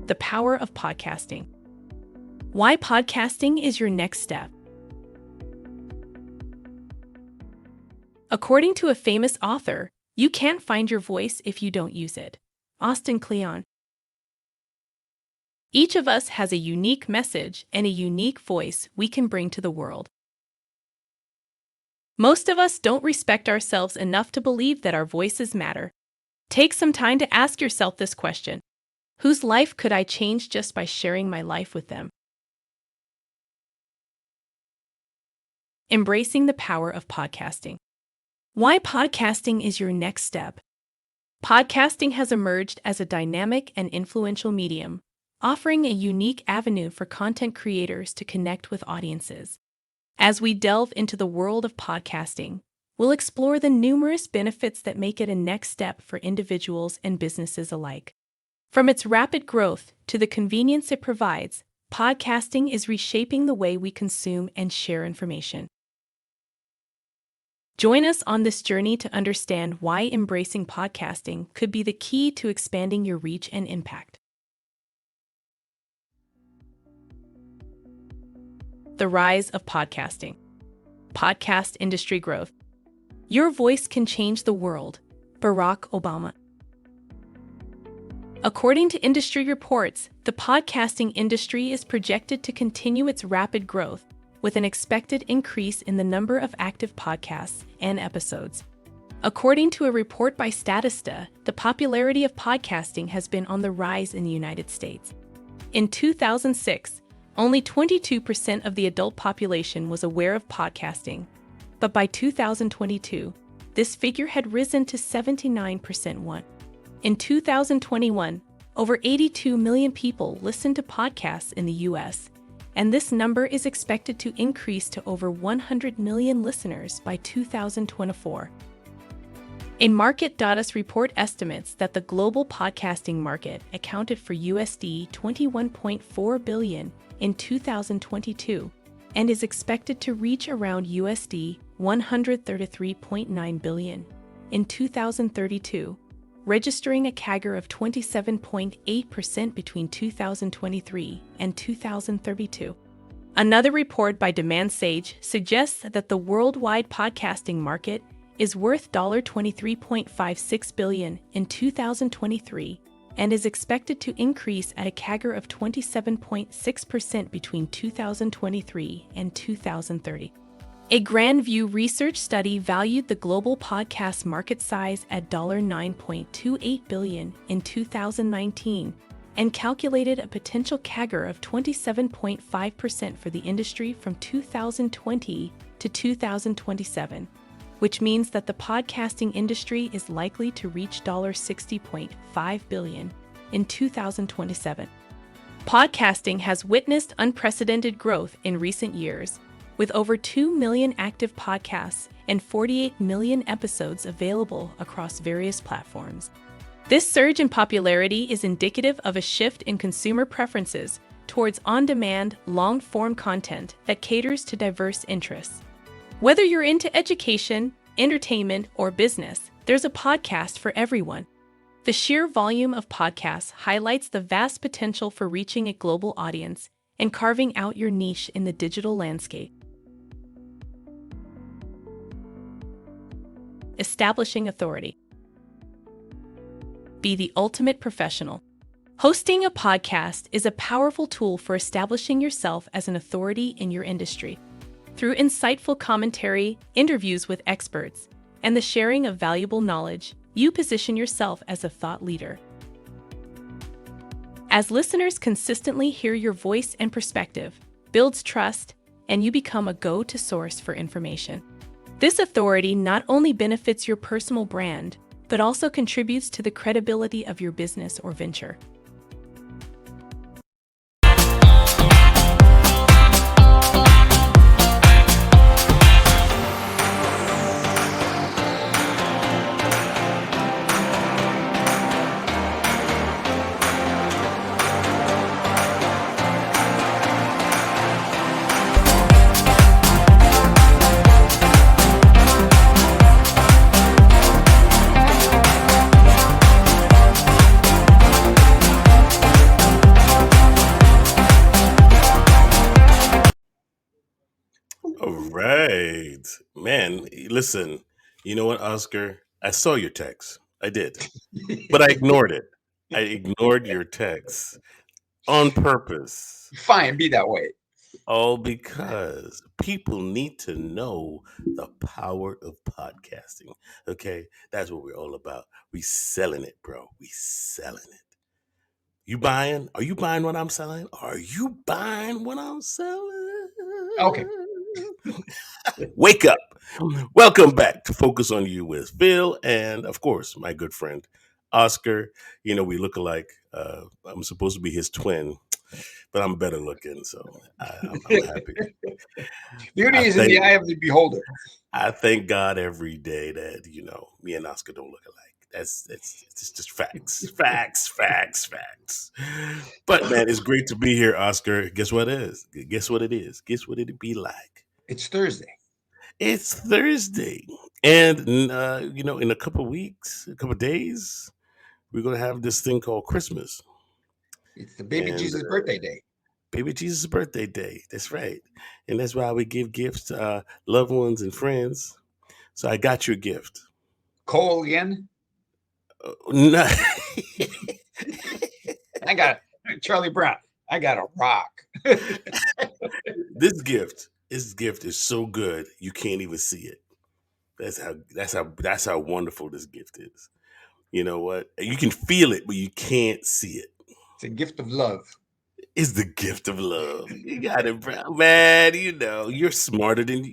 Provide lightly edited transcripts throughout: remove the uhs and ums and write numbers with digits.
The power of podcasting. Why podcasting is your next step. According to a famous author, you can't find your voice if you don't use it. Austin Kleon. Each of us has a unique message and a unique voice we can bring to the world. Most of us don't respect ourselves enough to believe that our voices matter. Take some time to ask yourself this question. Whose life could I change just by sharing my life with them? Embracing the power of podcasting. Why podcasting is your next step. Podcasting has emerged as a dynamic and influential medium, offering a unique avenue for content creators to connect with audiences. As we delve into the world of podcasting, we'll explore the numerous benefits that make it a next step for individuals and businesses alike. From its rapid growth to the convenience it provides, podcasting is reshaping the way we consume and share information. Join us on this journey to understand why embracing podcasting could be the key to expanding your reach and impact. The rise of podcasting. Podcast industry growth. Your voice can change the world. Barack Obama. According to industry reports, the podcasting industry is projected to continue its rapid growth, with an expected increase in the number of active podcasts and episodes. According to a report by Statista, the popularity of podcasting has been on the rise in the United States. In 2006, only 22% of the adult population was aware of podcasting, but by 2022, this figure had risen to 79%. In 2021, over 82 million people listened to podcasts in the U.S., and this number is expected to increase to over 100 million listeners by 2024. A MarketData's report estimates that the global podcasting market accounted for USD 21.4 billion in 2022 and is expected to reach around USD 133.9 billion in 2032, registering a CAGR of 27.8% between 2023 and 2032. Another report by Demand Sage suggests that the worldwide podcasting market is worth $23.56 billion in 2023 and is expected to increase at a CAGR of 27.6% between 2023 and 2030. A Grand View research study valued the global podcast market size at $9.28 billion in 2019 and calculated a potential CAGR of 27.5% for the industry from 2020 to 2027, which means that the podcasting industry is likely to reach $60.5 billion in 2027. Podcasting has witnessed unprecedented growth in recent years, with over 2 million active podcasts and 48 million episodes available across various platforms. This surge in popularity is indicative of a shift in consumer preferences towards on-demand, long-form content that caters to diverse interests. Whether you're into education, entertainment, or business, there's a podcast for everyone. The sheer volume of podcasts highlights the vast potential for reaching a global audience and carving out your niche in the digital landscape. Establishing authority. Be the ultimate professional. Hosting a podcast is a powerful tool for establishing yourself as an authority in your industry. Through insightful commentary, interviews with experts, and the sharing of valuable knowledge, you position yourself as a thought leader. As listeners consistently hear your voice and perspective, builds trust, and you become a go-to source for information. This authority not only benefits your personal brand, but also contributes to the credibility of your business or venture. right, man. Listen, you know what, Oscar? I saw your text. I did, but I ignored it. I ignored your text on purpose. Fine, be that way. All because people need to know the power of podcasting. Okay, that's what we're all about. We selling it, bro. We selling it. You buying? Are you buying what I'm selling? Are you buying what I'm selling? Okay. Wake up. Welcome back to Focus on You with Phil and, of course, my good friend Oscar. You know, we look alike. I'm supposed to be his twin, but I'm better looking, so I'm happy. Beauty I is in the thank eye of the beholder. I thank God every day that me and Oscar don't look alike. That's it's just facts, facts, facts, facts. But man, it's great to be here, Oscar. Guess what it is? Guess what it is? Guess what it'd be like? It's Thursday. It's Thursday, and in a couple of weeks, a couple of days, we're gonna have this thing called Christmas, It's the baby and Jesus' birthday day. baby Jesus' birthday day. That's right, and that's why we give gifts to loved ones and friends. So I got you a gift. Cole again. No. I got Charlie Brown. I got a rock. This gift is so good you can't even see it. That's how wonderful this gift is. You know what? You can feel it, but you can't see it. It's a gift of love. It's the gift of love. You got it, bro. Man, you're smarter than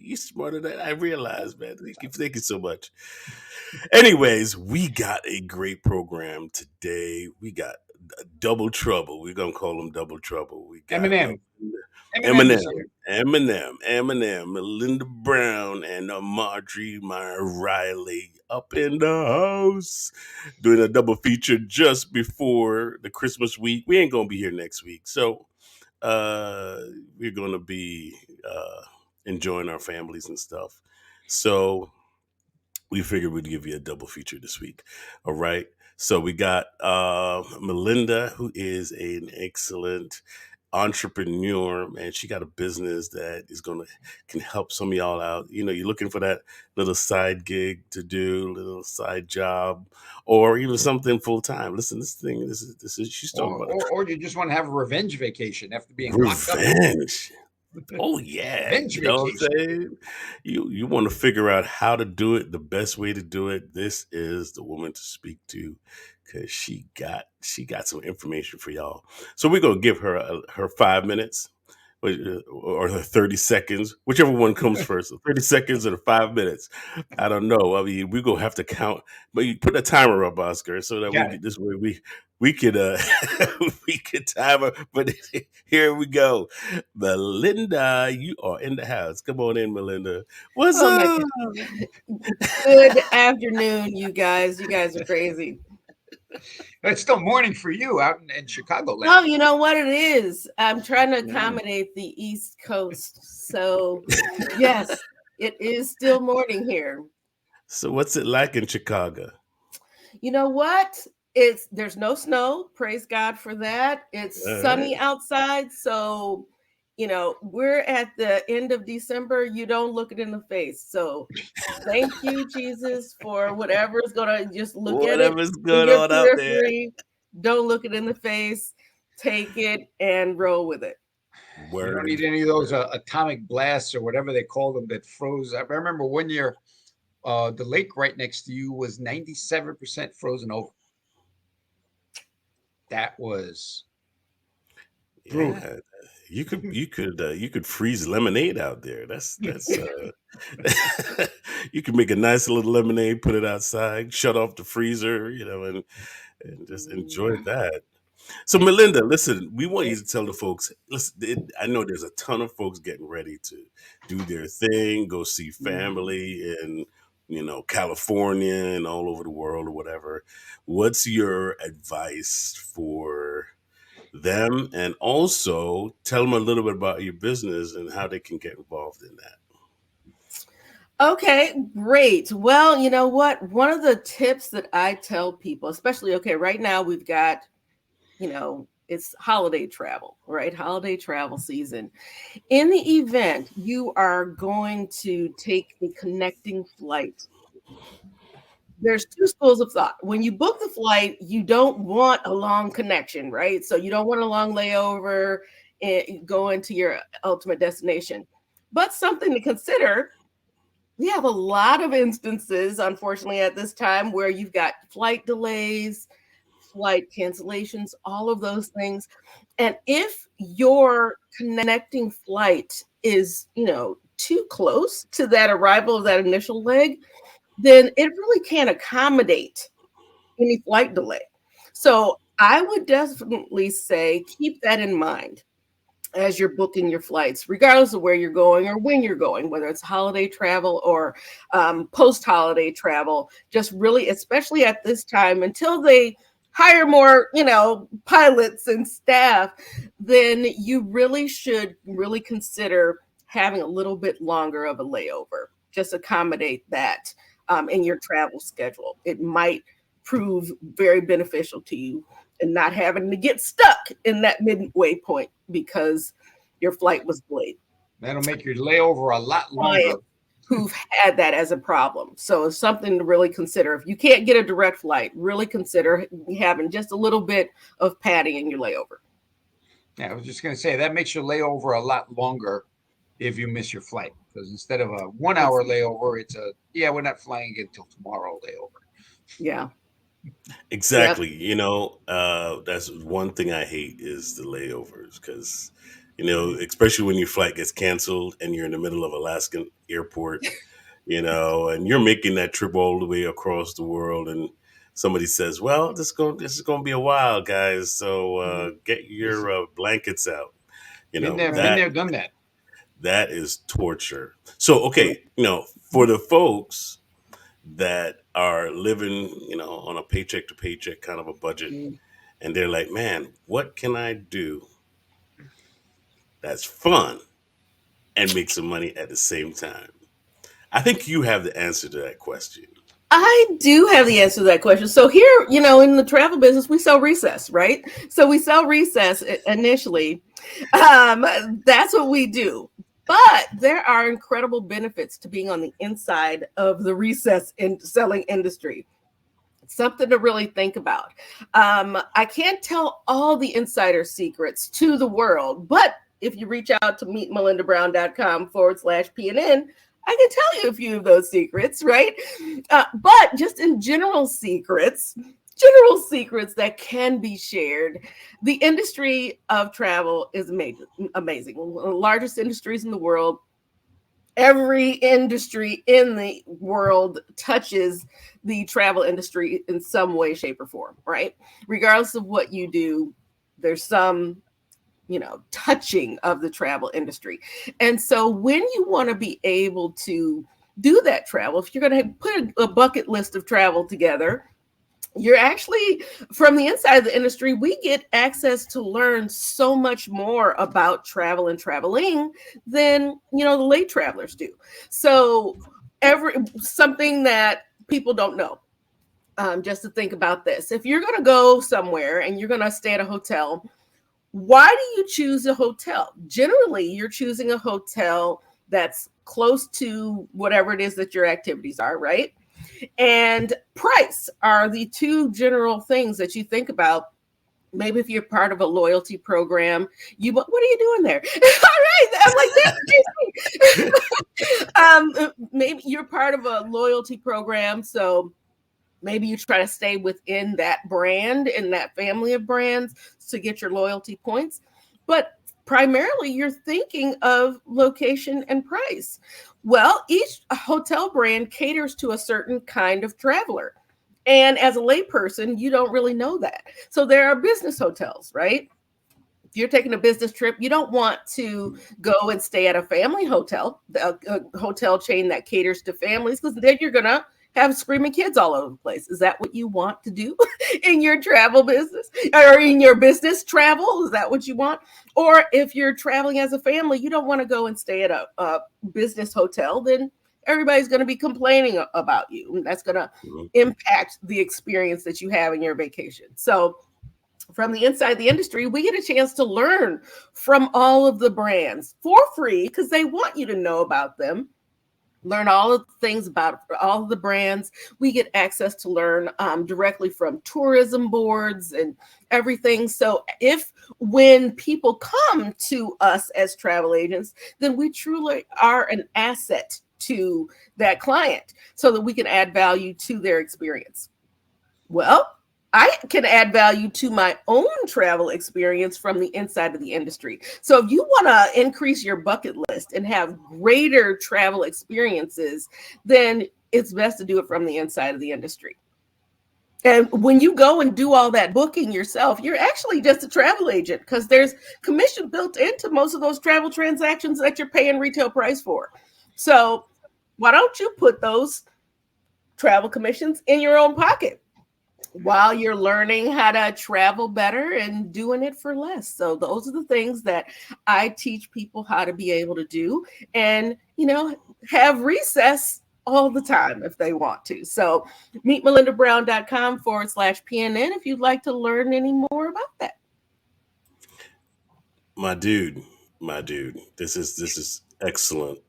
I realize, man. Thank you so much. Anyways, we got a great program today. We got double trouble. We're gonna call them double trouble. We got Eminem. Eminem Eminem, is here. Eminem, Melinda Brown, and Marjorie Mair-Riley up in the house doing a double feature just before the Christmas week. We ain't gonna be here next week, so uh, we're gonna be enjoying our families and stuff. So we figured we'd give you a double feature this week. All right. So we got Melinda, who is an excellent entrepreneur, man. She got a business that can help some of y'all out. You know, you're looking for that little side gig to do, little side job, or even something full time. Listen, this is she's talking Or, about or, or you just want to have a revenge vacation after being locked up. revenge. Oh yeah, Revenge you know what I'm vacation. saying? You want to figure out how to do it, the best way to do it. This is the woman to speak to because she got some information for y'all. So we're gonna give her her 5 minutes or her 30 seconds, whichever one comes first. 30 seconds or 5 minutes. I don't know. I mean, we're gonna have to count, but you put a timer up, Oscar, so that Got it. this way we could we could time her. But here we go. Melinda, you are in the house. Come on in, Melinda. What's Oh my up? God. Good afternoon, you guys. You guys are crazy. It's still morning for you out in Chicagoland. No, you know what it is? I'm trying to accommodate the East Coast. So, yes, it is still morning here. So what's it like in Chicago? You know what? There's no snow. Praise God for that. It's All right. sunny outside, so we're at the end of December. You don't look it in the face. So thank you, Jesus, for whatever's gonna just look at it Whatever's in going your on out there. periphery. Don't look it in the face. Take it and roll with it. You don't Word. need any of those atomic blasts or whatever they call them that froze. I remember one year, the lake right next to you was 97% frozen over. That was brutal. Yeah. You could freeze lemonade out there. That's you can make a nice little lemonade, put it outside, shut off the freezer, and just enjoy that. So, Melinda, listen, we want you to tell the folks. Listen, I know there's a ton of folks getting ready to do their thing, go see family in, California and all over the world or whatever. What's your advice for them? And also tell them a little bit about your business and how they can get involved in that. Okay, great. Well, you know what? One of the tips that I tell people, especially, okay, right now we've got, It's holiday travel, right? Holiday travel season. In the event you are going to take a connecting flight, there's two schools of thought. When you book the flight, you don't want a long connection, right? So you don't want a long layover and going to your ultimate destination. But something to consider, we have a lot of instances, unfortunately, at this time where you've got flight delays, flight cancellations, all of those things. And if your connecting flight is, too close to that arrival of that initial leg, then it really can't accommodate any flight delay. So I would definitely say keep that in mind as you're booking your flights, regardless of where you're going or when you're going, whether it's holiday travel or post-holiday travel. Just really, especially at this time, until they hire more, pilots and staff, then you really should really consider having a little bit longer of a layover. Just accommodate that in your travel schedule. It might prove very beneficial to you and not having to get stuck in that midway point because your flight was delayed. That'll make your layover a lot longer. Who've had that as a problem. So it's something to really consider. If you can't get a direct flight, really consider having just a little bit of padding in your layover. Yeah, I was just going to say that makes your layover a lot longer if you miss your flight, because instead of a 1 hour layover, it's we're not flying again until tomorrow layover. Yeah. Exactly. That's one thing I hate is the layovers because, especially when your flight gets canceled and you're in the middle of Alaskan airport, and you're making that trip all the way across the world, and somebody says, "Well, this is going to be a while, guys. So get your blankets out." Been there, done that. That is torture. So, okay, for the folks that are living, on a paycheck to paycheck kind of a budget, and they're like, man, what can I do that's fun and make some money at the same time? I think you have the answer to that question. I do have the answer to that question. So here, in the travel business, we sell recess, right? So we sell recess initially. That's what we do. But there are incredible benefits to being on the inside of the recess in selling industry. Something to really think about. I can't tell all the insider secrets to the world, but if you reach out to meetmelindabrown.com/PNN, I can tell you a few of those secrets, right? But just in general secrets that can be shared. The industry of travel is amazing. One of the largest industries in the world. Every industry in the world touches the travel industry in some way, shape, or form, right? Regardless of what you do, there's some touching of the travel industry. And so when you want to be able to do that travel, if you're going to put a bucket list of travel together, you're actually, from the inside of the industry, we get access to learn so much more about travel and traveling than, the late travelers do. So something that people don't know, just to think about this. If you're going to go somewhere and you're going to stay at a hotel, why do you choose a hotel? Generally, you're choosing a hotel that's close to whatever it is that your activities are, right? And price are the two general things that you think about. Maybe if you're part of a loyalty program, what are you doing there? All right. I'm like, maybe you're part of a loyalty program. So maybe you try to stay within that brand and that family of brands to get your loyalty points. But primarily, you're thinking of location and price. Well, each hotel brand caters to a certain kind of traveler. And as a layperson, you don't really know that. So there are business hotels, right? If you're taking a business trip, you don't want to go and stay at a family hotel, a hotel chain that caters to families, because then you're going to have screaming kids all over the place. Is that what you want to do in your travel business or in your business travel? Is that what you want? Or if you're traveling as a family, you don't want to go and stay at a business hotel, then everybody's going to be complaining about you. And that's going to impact the experience that you have in your vacation. So from the inside the industry, we get a chance to learn from all of the brands for free because they want you to know about them. Learn all of the things about all of the brands. We get access to learn directly from tourism boards and everything. So when people come to us as travel agents, then we truly are an asset to that client so that we can add value to their experience. Well, I can add value to my own travel experience from the inside of the industry. So if you want to increase your bucket list and have greater travel experiences, then it's best to do it from the inside of the industry. And when you go and do all that booking yourself, you're actually just a travel agent because there's commission built into most of those travel transactions that you're paying retail price for. So why don't you put those travel commissions in your own pocket while you're learning how to travel better and doing it for less? So those are the things that I teach people how to be able to do, and, have recess all the time if they want to. So meetmelindabrown.com/PNN if you'd like to learn any more about that. My dude, this is excellent.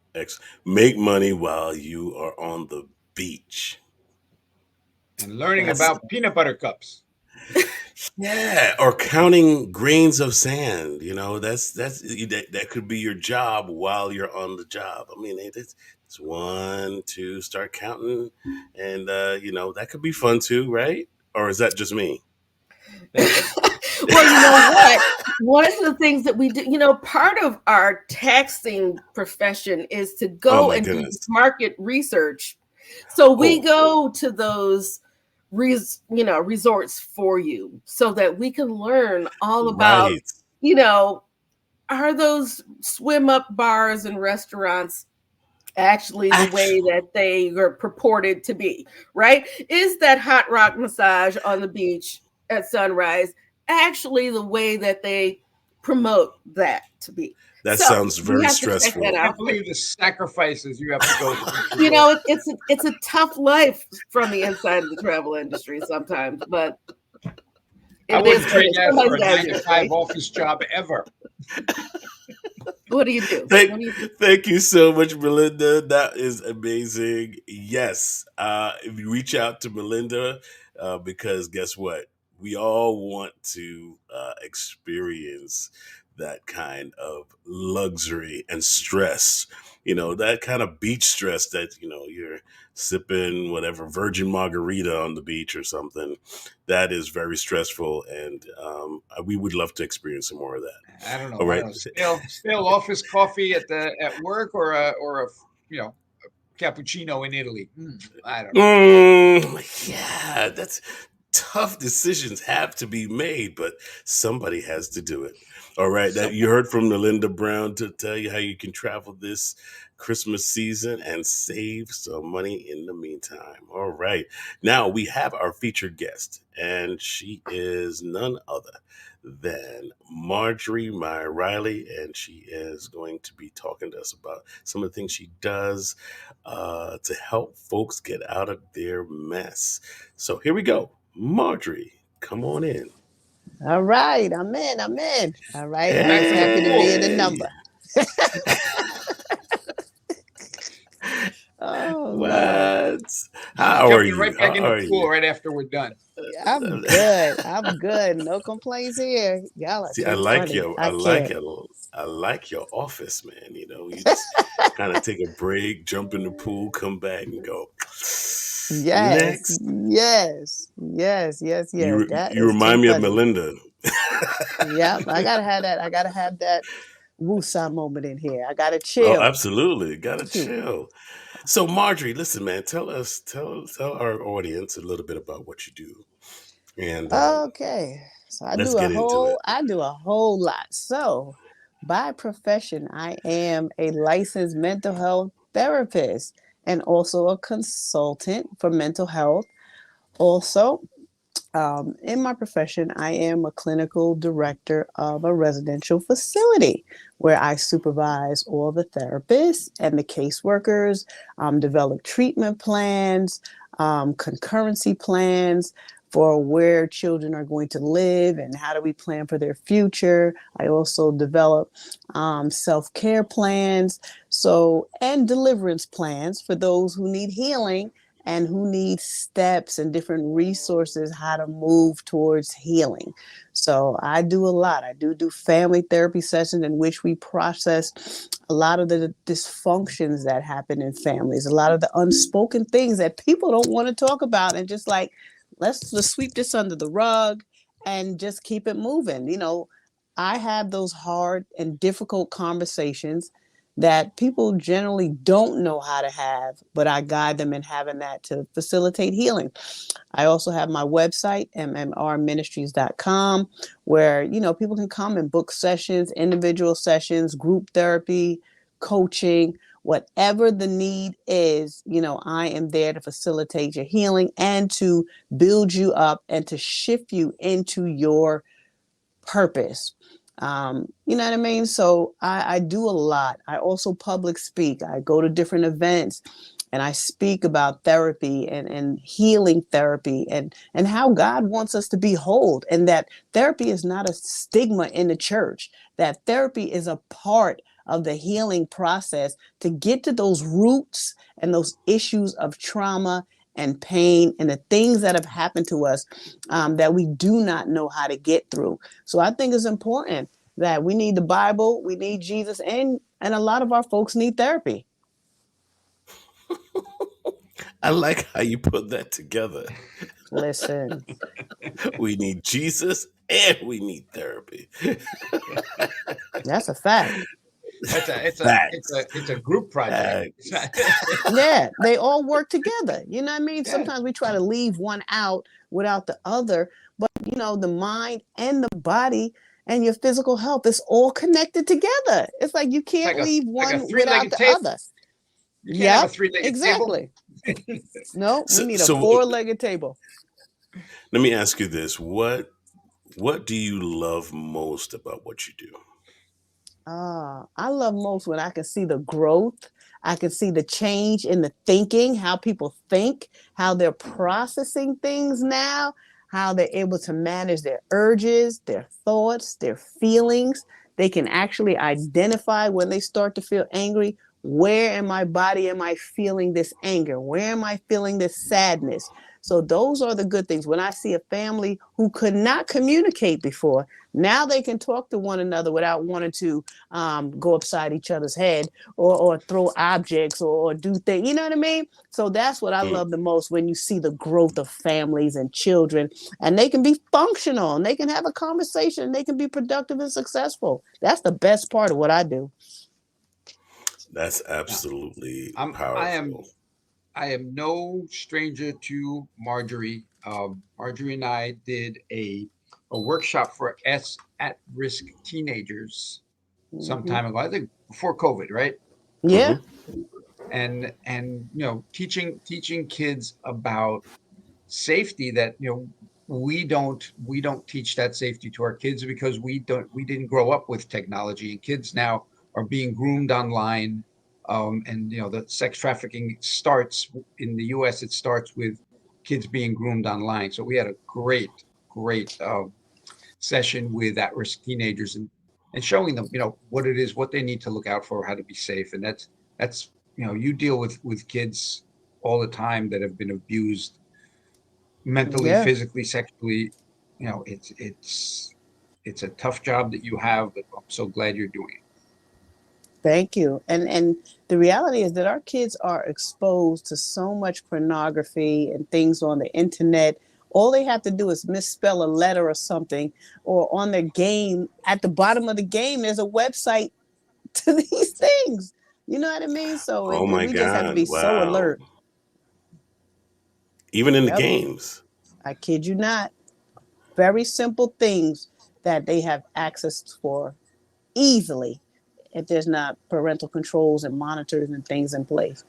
Make money while you are on the beach. And learning about peanut butter cups. Yeah, or counting grains of sand. That could be your job while you're on the job. I mean, it's 1, 2, start counting, and that could be fun too, right? Or is that just me? Well, you know what? One of the things that we do, part of our taxing profession is to go and do market research. So we go to those resorts for you so that we can learn all about, are those swim up bars and restaurants actually the way that they are purported to be, right? Is that hot rock massage on the beach at sunrise actually the way that they promote that to be? That sounds very stressful. I can't believe the sacrifices you have to go through. It's a tough life from the inside of the travel industry sometimes, but I wouldn't trade that for a 9-to-5 office job ever. What do you do? Thank you so much, Melinda. That is amazing. Yes, if you reach out to Melinda, because guess what? We all want to experience that kind of luxury and stress, that kind of beach stress that, you're sipping whatever virgin margarita on the beach or something. That is very stressful. And we would love to experience some more of that. I don't know. All right. Stale office coffee at work or a cappuccino in Italy. I don't know. Yeah, that's tough. Decisions have to be made, but somebody has to do it. All right. You heard from Melinda Brown to tell you how you can travel this Christmas season and save some money in the meantime. All right. Now we have our featured guest, and she is none other than Marjorie Mair-Riley, and she is going to be talking to us about some of the things she does to help folks get out of their mess. So here we go. Marjorie, come on in. All right, I'm in. All right, I'm just happy to be in the number. Oh, what? How are you? Right back in the pool right after we're done. I'm good. No complaints here. Y'all are I like your office, man. You just kind of take a break, jump in the pool, come back, and go. Yes. You remind me of Melinda. Yeah, I gotta have that woosah moment in here. I gotta chill. Oh, absolutely, gotta chill. So, Marjorie, listen, man, tell our audience a little bit about what you do. And okay, so I do a whole lot. So, by profession, I am a licensed mental health therapist and also a consultant for mental health. Also, in my profession, I am a clinical director of a residential facility where I supervise all the therapists and the caseworkers, develop treatment plans, concurrency plans for where children are going to live and how do we plan for their future. I also develop self-care plans, and deliverance plans for those who need healing and who need steps and different resources how to move towards healing. So I do a lot. I do family therapy sessions in which we process a lot of the dysfunctions that happen in families, a lot of the unspoken things that people don't want to talk about, and just like, let's just sweep this under the rug and just keep it moving. I have those hard and difficult conversations that people generally don't know how to have, but I guide them in having that to facilitate healing. I also have my website, mmrministries.com, where, people can come and book sessions, individual sessions, group therapy, coaching, whatever the need is. I am there to facilitate your healing and to build you up and to shift you into your purpose. You know what I mean? So I do a lot. I also public speak. I go to different events and I speak about therapy and healing therapy and how God wants us to be whole, and that therapy is not a stigma in the church, that therapy is a part of the healing process to get to those roots and those issues of trauma and pain and the things that have happened to us that we do not know how to get through. So I think it's important that we need the Bible, we need Jesus, and a lot of our folks need therapy. I like how you put that together. Listen, we need Jesus and we need therapy. That's a fact. It's a group project. Yeah, they all work together. You know what I mean? Sometimes we try to leave one out without the other, but the mind and the body and your physical health is all connected together. It's like you can't leave one without the other. You can't have a three-legged exactly. table. No, we need a four-legged table. Let me ask you this: What do you love most about what you do? I love most when I can see the growth. I can see the change in the thinking, how people think, how they're processing things now, how they're able to manage their urges, their thoughts, their feelings. They can actually identify when they start to feel angry. Where in my body am I feeling this anger? Where am I feeling this sadness? So those are the good things. When I see a family who could not communicate before, now they can talk to one another without wanting to go upside each other's head or throw objects or do things. You know what I mean? So that's what I love the most, when you see the growth of families and children, and they can be functional and they can have a conversation. They can be productive and successful. That's the best part of what I do. That's absolutely powerful. I am no stranger to Marjorie. Marjorie and I did a workshop for at-risk teenagers some time ago. I think before COVID, right? Yeah. And teaching kids about safety that we don't teach that safety to our kids because we didn't grow up with technology, and kids now are being groomed online. And the sex trafficking starts in the U.S. It starts with kids being groomed online. So we had a great session with at-risk teenagers and showing them what it is, what they need to look out for, how to be safe. And that's you deal with kids all the time that have been abused mentally, physically, sexually. It's a tough job that you have, but I'm so glad you're doing it. Thank you. And the reality is that our kids are exposed to so much pornography and things on the internet. All they have to do is misspell a letter or something, or on their game, at the bottom of the game, there's a website to these things. You know what I mean? So we just have to be so alert. Even in the games. I kid you not. Very simple things that they have access for easily if there's not parental controls and monitors and things in place.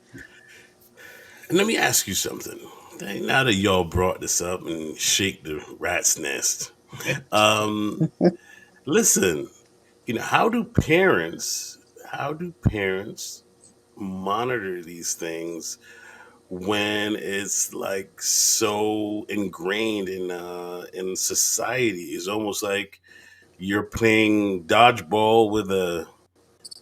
And let me ask you something. Now that y'all brought this up and shake the rat's nest, listen, how do parents monitor these things when it's like so ingrained in society. It's almost like you're playing dodgeball with a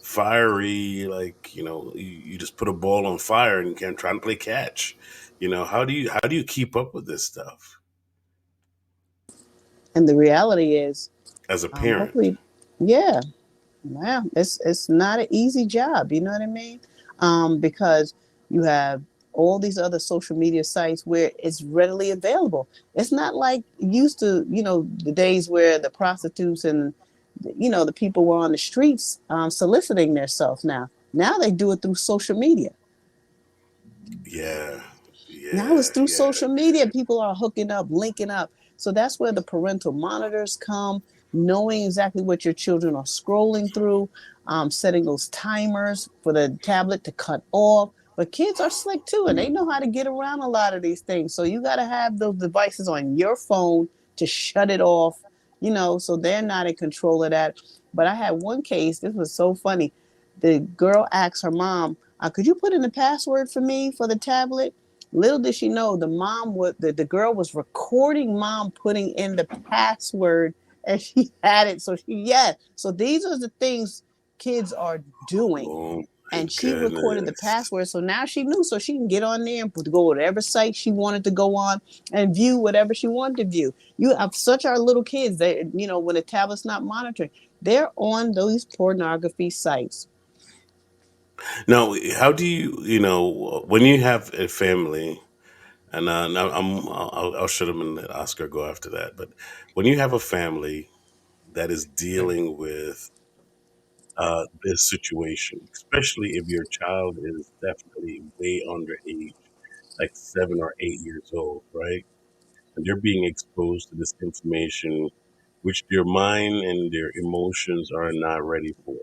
fiery, like, you just put a ball on fire and can try to play catch. How do you keep up with this stuff And the reality is, as a parent? hopefully, yeah, wow, it's not an easy job. You know what I mean? Because you have all these other social media sites where it's readily available. It's not like used to, the days where the prostitutes and the people were on the streets soliciting themselves. Now they do it through social media. Yeah, Now it's yeah, through yeah. social media. People are hooking up, linking up. So that's where the parental monitors come, knowing exactly what your children are scrolling through, setting those timers for the tablet to cut off. But kids are slick too, and they know how to get around a lot of these things. So you got to have those devices on your phone to shut it off, so they're not in control of that. But I had one case, this was so funny. The girl asked her mom, could you put in the password for me for the tablet? Little did she know the girl was recording mom putting in the password, and she had it. So so these are the things kids are doing. Oh my And she recorded the goodness. password, so now she knew, so she can get on there and go whatever site she wanted to go on and view whatever she wanted to view. You have such our little kids, they when the tablet's not monitoring, they're on those pornography sites. Now, how do when you have a family, and now I'll shut them and let Oscar go after that. But when you have a family that is dealing with this situation, especially if your child is definitely way underage, like 7 or 8 years old, right? And they're being exposed to this information, which their mind and their emotions are not ready for.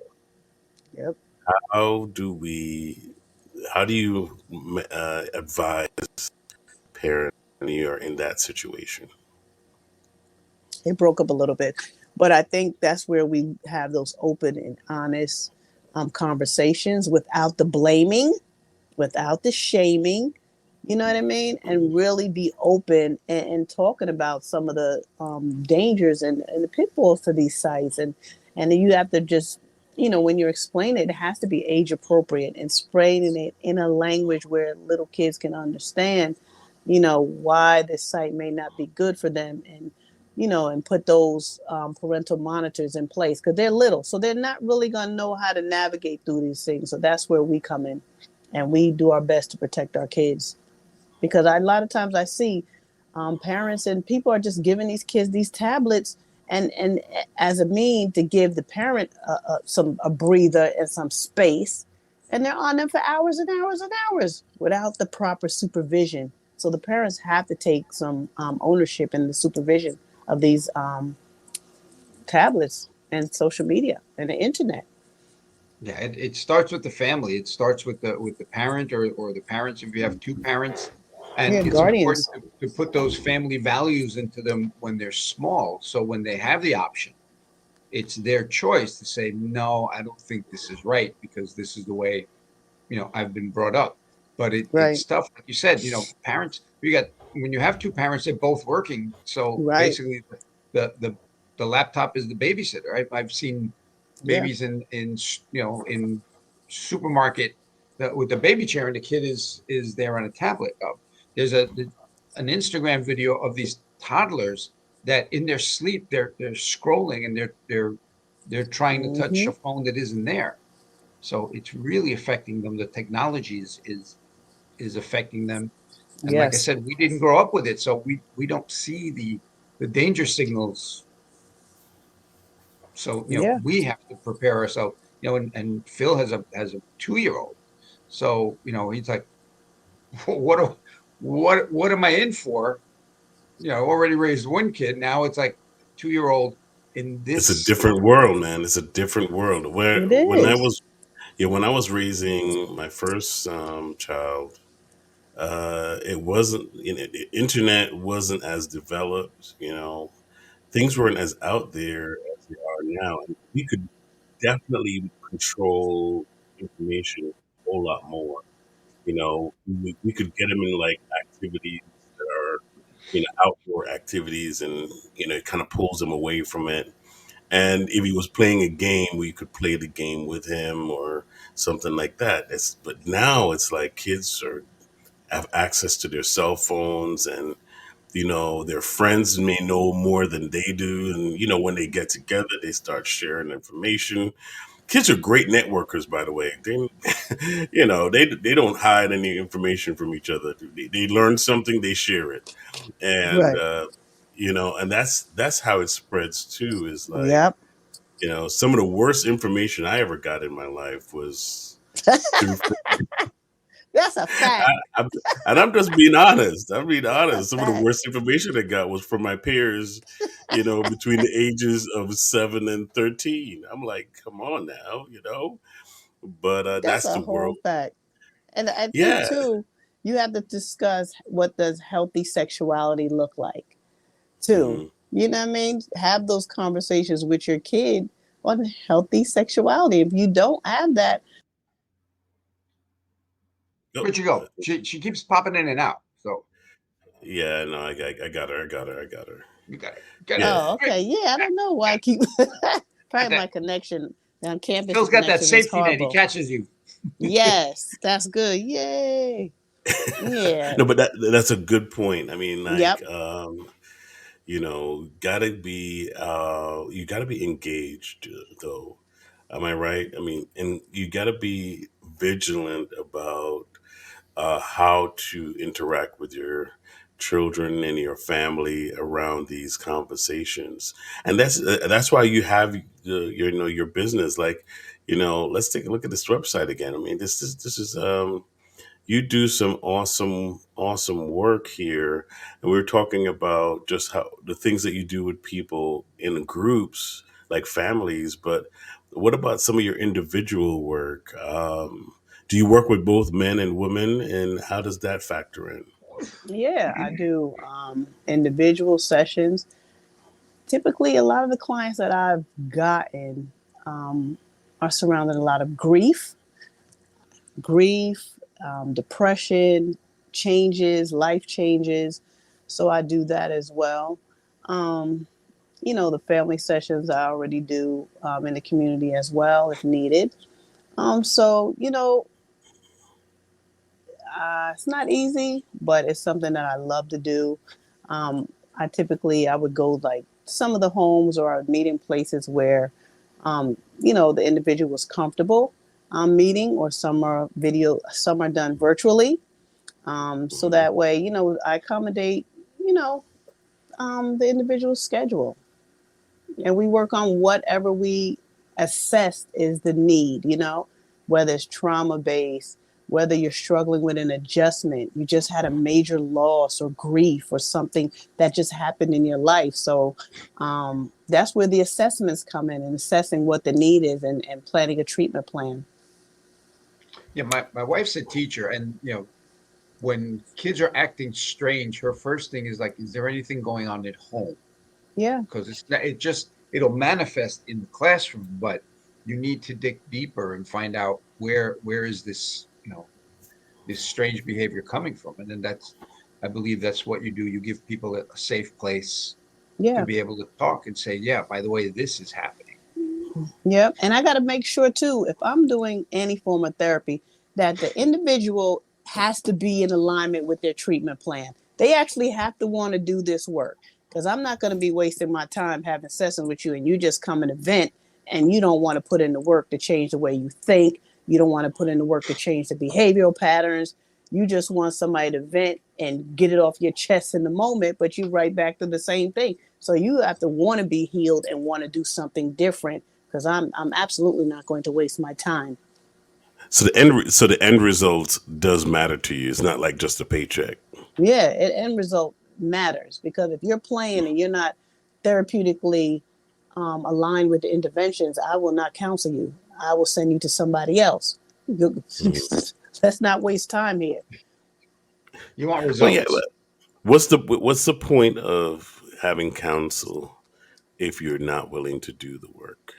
Yep. How do we? How do you advise parents when you are in that situation? It broke up a little bit, but I think that's where we have those open and honest conversations without the blaming, without the shaming, you know what I mean? And really be open and talking about some of the dangers and the pitfalls to these sites. And then you have to just, when you're explaining it, it has to be age appropriate and spraying it in a language where little kids can understand, why this site may not be good for them. And put those parental monitors in place because they're little. So they're not really going to know how to navigate through these things. So that's where we come in, and we do our best to protect our kids. Because a lot of times I see parents and people are just giving these kids these tablets and as a mean to give the parent a breather and some space, and they're on them for hours and hours and hours without the proper supervision. So the parents have to take some ownership in the supervision of these tablets and social media and the internet. Yeah, it starts with the family. It starts with the parent or the parents if you have two parents. And Yeah, it's important guardians. to put those family values into them when they're small. So when they have the option, it's their choice to say, no, I don't think this is right because this is the way, I've been brought up. But it's Right, tough. Like you said, parents, when you have two parents, they're both working. So right. basically the laptop is the babysitter. I've seen Yeah. babies in supermarket with the baby chair and the kid is there on a tablet. There's an Instagram video of these toddlers that in their sleep they're scrolling and they're trying to touch Mm-hmm. a phone that isn't there. So it's really affecting them. The technology is affecting them. And like I Yes. said, we didn't grow up with it, so we don't see the danger signals. So, Yeah. we have to prepare ourselves, and Phil has a 2-year old. So, he's like, what am I in for? Already raised one kid. Now it's like 2-year old in It's a this. different world, man. It's a different world. Where It when I is. was Yeah, when I was raising my first child, it wasn't, the internet wasn't as developed. Things weren't as out there as they are now, and we could definitely control information a whole lot more. we could get him in like activities that are, outdoor activities, and it kind of pulls him away from it. And if he was playing a game, we could play the game with him or something like that. But now it's like kids have access to their cell phones, and their friends may know more than they do. And when they get together, they start sharing information. Kids are great networkers, by the way. They don't hide any information from each other. They learn something, they share it, and Right. and that's how it spreads too. Is like, Yep. some of the worst information I ever got in my life was through. That's a fact. And I'm just being honest. I'm being That's a honest. Some of the fact. worst information I got was from my peers, between the ages of 7 and 13. I'm like, come on now. But That's that's a the whole world. fact. And I think Yeah. too, you have to discuss what does healthy sexuality look like too. Hmm. You know what I mean? Have those conversations with your kid on healthy sexuality. If you don't have that, Where'd you go? She keeps popping in and out. So Yeah, no, I got her. I got her. I got her. you got it. Get it. Yeah. oh, okay, yeah, I don't know why I keep Got probably my that. connection on campus. The Phil's got that connection is safety net. He horrible. catches you. Yes, that's good. Yay. Yeah. No, but that's a good point. I mean, Yep. like, gotta be you gotta be engaged, though. Am I right? I mean, and you gotta be vigilant about how to interact with your children and your family around these conversations. And that's why you have your business. Like, let's take a look at this website again. I mean, this is you do some awesome work here. And we are talking about just how the things that you do with people in groups, like families. But what about some of your individual work? Do you work with both men and women, and how does that factor in? Yeah, I do individual sessions. Typically, a lot of the clients that I've gotten um, are surrounded a lot of grief, depression, changes, life changes. So I do that as well. Um, the family sessions I already do in the community as well if needed. So, it's not easy, but it's something that I love to do. Um, I would go like some of the homes or meeting places where, the individual was comfortable meeting, or some are done virtually. So Mhm. that way, I accommodate, you know, the individual's schedule, and we work on whatever we assess is the need, whether it's trauma based, whether you're struggling with an adjustment, you just had a major loss or grief or something that just happened in your life. So that's where the assessments come in, and assessing what the need is, and planning a treatment plan. Yeah, my wife's a teacher, and when kids are acting strange, her first thing is like, is there anything going on at home? Yeah. Because it'll manifest in the classroom, but you need to dig deeper and find out where is this, this strange behavior coming from. And then I believe that's what you do. You give people a safe place to Yeah. be able to talk and say, yeah, by the way, this is happening. Yep. And I got to make sure too, if I'm doing any form of therapy, that the individual has to be in alignment with their treatment plan. They actually have to want to do this work, because I'm not going to be wasting my time having sessions with you and you just come and vent, and you don't want to put in the work to change the way you think. You don't want to put in the work to change the behavioral patterns. You just want somebody to vent and get it off your chest in the moment, but you right back to the same thing. So you have to want to be healed and want to do something different, because I'm absolutely not going to waste my time. So the end result does matter to you. It's not like just a paycheck. Yeah, end result matters, because if you're playing and you're not therapeutically aligned with the interventions, I will not counsel you. I will send you to somebody else. Mhm. Let's not waste time here. You want Well, yeah. results. What's the point of having counsel if you're not willing to do the work?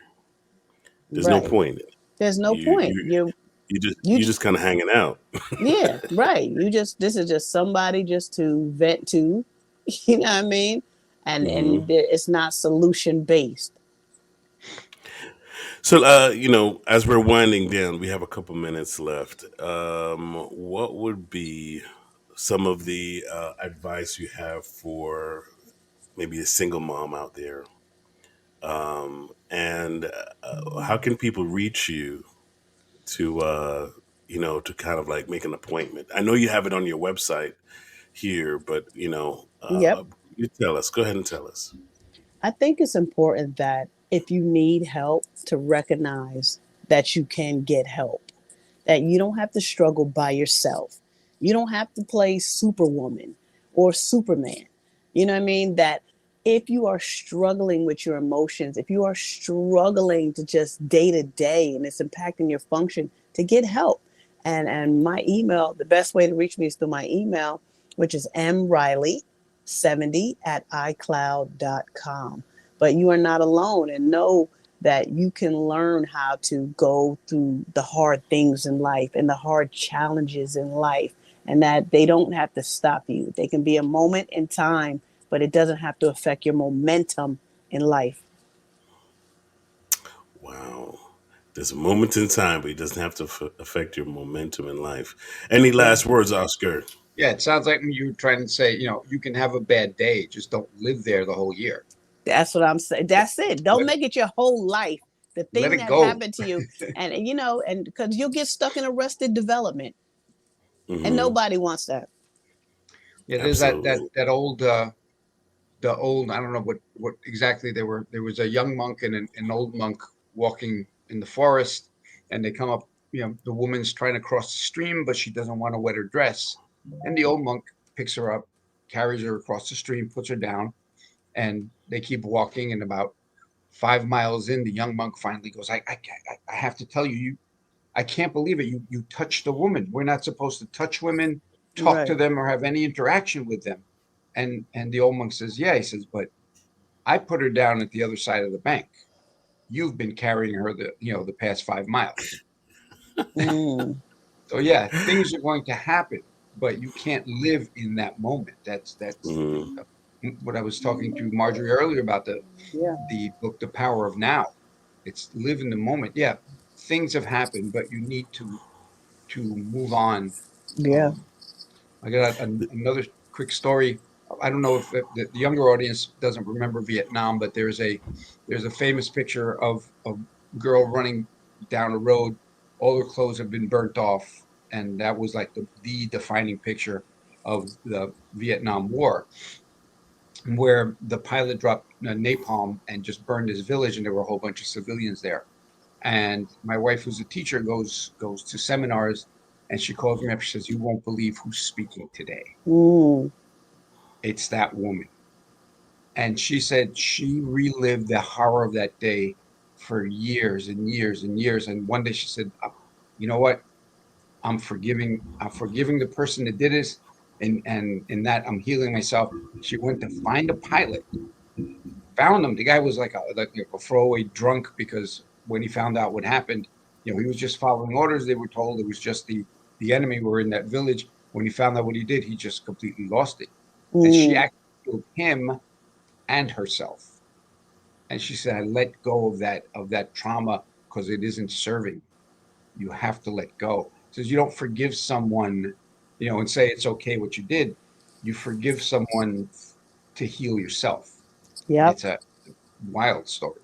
There's no Right. point. There's no You point. you You You just kind of hanging out. Yeah, right. This is just somebody just to vent to, you know what I mean? Hmm. It's not solution based. So, as we're winding down, we have a couple minutes left. What would be some of the advice you have for maybe a single mom out there? And how can people reach you to, to kind of like make an appointment? I know you have it on your website here, but, Yep. you tell us. Go ahead and tell us. I think it's important that if you need help to recognize that you can get help, that you don't have to struggle by yourself. You don't have to play Superwoman or Superman. You know what I mean? That if you are struggling with your emotions, if you are struggling to just day to day and it's impacting your function, to get help. And my email, the best way to reach me is through my email, which is mriley70@icloud.com. But you are not alone, and know that you can learn how to go through the hard things in life and the hard challenges in life, and that they don't have to stop you. They can be a moment in time, but it doesn't have to affect your momentum in life. Wow. There's a moment in time, but it doesn't have to affect your momentum in life. Any Yeah. last words, Oscar? Yeah, it sounds like you were trying to say, you can have a bad day, just don't live there the whole year. That's what I'm saying. That's it. Don't Let, make it your whole life. The let thing it that go. happened to you, and because you'll get stuck in arrested development, and Hmm. nobody wants that. Yeah, there's Absolutely. that old the old, I don't know what exactly they were. There was a young monk and an old monk walking in the forest, and they come up. The woman's trying to cross the stream, but she doesn't want to wet her dress, and the old monk picks her up, carries her across the stream, puts her down, and they keep walking. And about 5 miles in, the young monk finally goes, I have to tell you, I can't believe it. You touched a woman. We're not supposed to touch women, talk to Right. them, or have any interaction with them. And the old monk says, yeah. He says, but I put her down at the other side of the bank. You've been carrying her the past 5 miles. Mm. So yeah, things are going to happen, but you can't live in that moment. That's Hmm. what I was talking to Marjorie earlier about, Yeah. the book The Power of Now. It's live in the moment. Yeah, things have happened, but you need to move on. Yeah. Um, I got another quick story. I don't know if the younger audience doesn't remember Vietnam, but there's a famous picture of a girl running down a road. All her clothes have been burnt off, and that was like the defining picture of the Vietnam War, where the pilot dropped napalm and just burned his village, and there were a whole bunch of civilians there. And my wife, who's a teacher, goes to seminars, and she calls me up. She says, "You won't believe who's speaking today. Mm. It's that woman." And she said she relived the horror of that day for years and years and years. And one day she said, "You know what? I'm forgiving the person that did this, and in that I'm healing myself." She went to find a pilot, found him. The guy was like a throwaway drunk, because when he found out what happened, he was just following orders. They were told it was just the enemy were in that village. When he found out what he did, he just completely lost it. And she Mm. actually killed him and herself. And she said, "I let go of that trauma because it isn't serving. You have to let go." Says you don't forgive someone, and say it's okay what you did. You forgive someone to heal yourself. Yep. It's a wild story.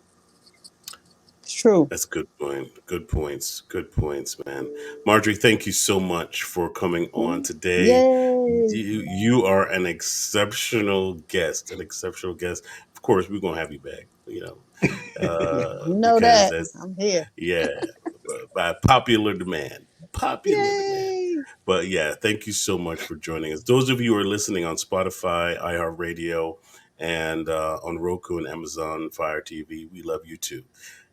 It's true. That's a good point. Good points. Good points, man. Marjorie, thank you so much for coming on today. Yay. You are an exceptional guest. An exceptional guest. Of course, we're gonna have you back. Yeah. You know Because that. that's, I'm here. yeah, by popular demand. Popular demand. Yay. But yeah, thank you so much for joining us. Those of you who are listening on Spotify, iHeartRadio, and on Roku and Amazon Fire TV, we love you too.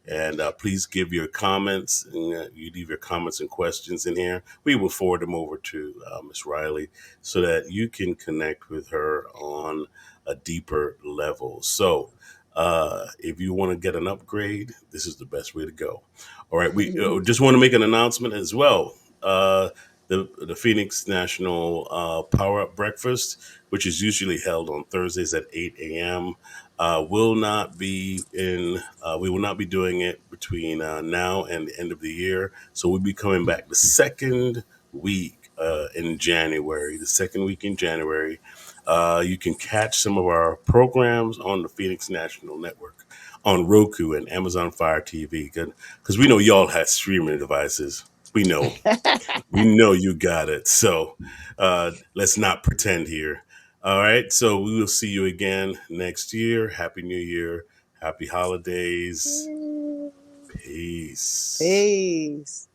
And please give your comments. And, you leave your comments and questions in here. We will forward them over to Miss Riley so that you can connect with her on a deeper level. So, If you want to get an upgrade, this is the best way to go. All right, we just want to make an announcement as well. The Phoenix National Power Up Breakfast, which is usually held on Thursdays at 8 a.m., will not be in. We will not be doing it between now and the end of the year. So we'll be coming back the second week in January. The second week in January, you can catch some of our programs on the Phoenix National Network on Roku and Amazon Fire TV. Because we know y'all have streaming devices. We know. We know you got it. So let's not pretend here. All right. So we will see you again next year. Happy New Year. Happy holidays. Peace. Peace.